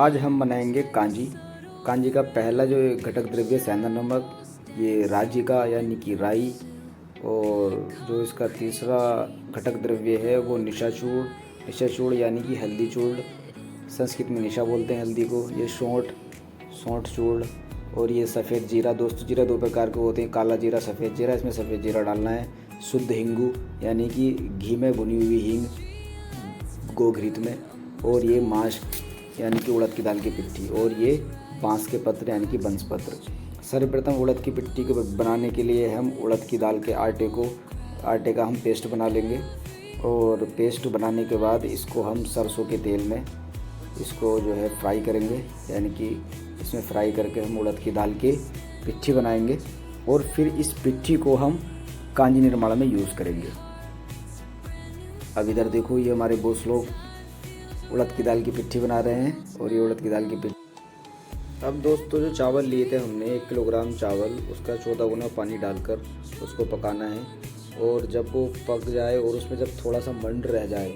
आज हम बनाएंगे कांजी। कांजी का पहला जो घटक द्रव्य है सेंधा नमक, ये राजी का यानी कि राई, और जो इसका तीसरा घटक द्रव्य है वो निशाचूड़। निशाचूड़ यानी कि हल्दी चूड़, संस्कृत में निशा बोलते हैं हल्दी को। ये सौंठ चूड़, और ये सफ़ेद जीरा। दोस्तों, जीरा दो प्रकार के होते हैं, काला जीरा, सफ़ेद जीरा। इसमें सफ़ेद जीरा डालना है। शुद्ध हिंगू यानी कि घी में भुनी हुई हींग, गोघृत में। और ये माश यानी कि उड़द की दाल की पिट्ठी, और ये बांस के पत्र यानी कि बंस पत्र। सर्वप्रथम उड़द की पिट्ठी को बनाने के लिए हम उड़द की दाल के आटे का हम पेस्ट बना लेंगे। और पेस्ट बनाने के बाद इसको हम सरसों के तेल में इसको जो है फ्राई करेंगे, यानी कि इसमें फ्राई करके हम उड़द की दाल की पिट्ठी बनाएंगे। और फिर इस पिट्ठी को हम कांजी निर्माण में यूज़ करेंगे। अब इधर देखो, ये हमारे बॉस लोग उड़द की दाल की पिट्ठी बना रहे हैं, और ये उड़द की दाल की पिट्ठी। अब दोस्तों, जो चावल लिए थे हमने 1 किलोग्राम चावल, उसका 14 गुना पानी डालकर उसको पकाना है। और जब वो पक जाए और उसमें जब थोड़ा सा मंड रह जाए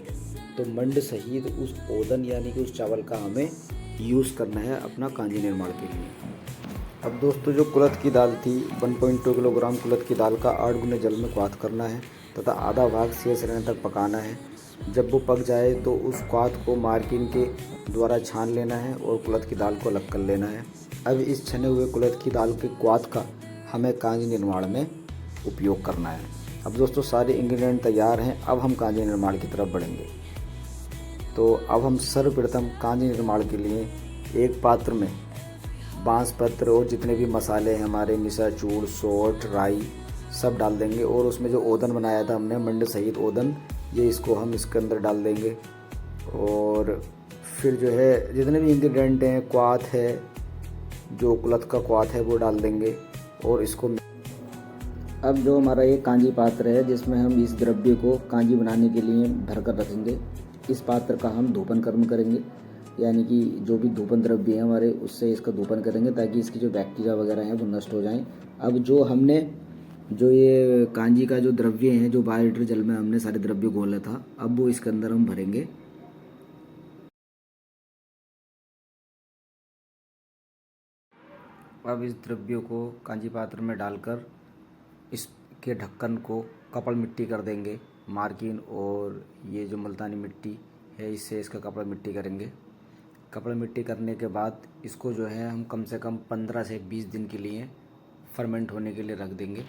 तो मंड सहित उस ओदन यानी कि उस चावल का हमें यूज़ करना है अपना कांजी निर्माण के लिए। अब दोस्तों, जो कुलथ की दाल थी 1.2 किलोग्राम कुलथ की दाल का 8 गुने जल में क्वाथ करना है तथा आधा भाग शेष रहने तक पकाना है। जब वो पक जाए तो उस क्वाथ को मार्किन के द्वारा छान लेना है और कुलथ की दाल को अलग कर लेना है। अब इस छने हुए कुलथ की दाल के क्वाथ का हमें कांजी निर्माण में उपयोग करना है। अब दोस्तों, सारे इंग्रेडिएंट तैयार हैं। अब हम कांजी निर्माण की तरफ बढ़ेंगे। तो अब हम सर्वप्रथम कांजी निर्माण के लिए एक पात्र में बांस पत्र और जितने भी मसाले हैं हमारे, निशाचूड़, सौंठ, राई, सब डाल देंगे। और उसमें जो ओदन बनाया था हमने मंड सहित ओदन, ये इसको हम इसके अंदर डाल देंगे। और फिर जो है जितने भी इंग्रेडिएंट हैं, क्वाथ है, जो कुलथ का क्वाथ है वो डाल देंगे। और इसको अब जो हमारा ये कांजी पात्र है जिसमें हम इस द्रव्य को कांजी बनाने के लिए भरकर रखेंगे, इस पात्र का हम धूपन कर्म करेंगे, यानी कि जो भी धूपन द्रव्य है हमारे उससे इसका धूपन करेंगे ताकि इसकी जो बैक्टीरिया वगैरह हैं वो नष्ट हो जाएं। अब जो हमने जो ये कांजी का जो द्रव्य है, जो 12 लीटर जल में हमने सारे द्रव्य घोला था, अब वो इसके अंदर हम भरेंगे। अब इस द्रव्य को कांजी पात्र में डालकर इसके ढक्कन को कपड़ मिट्टी कर देंगे। मार्किन और ये जो मुल्तानी मिट्टी है इससे इसका कपड़ा मिट्टी करेंगे। कपड़ा मिट्टी करने के बाद इसको जो है हम कम से कम 15 से 20 दिन के लिए फर्मेंट होने के लिए रख देंगे।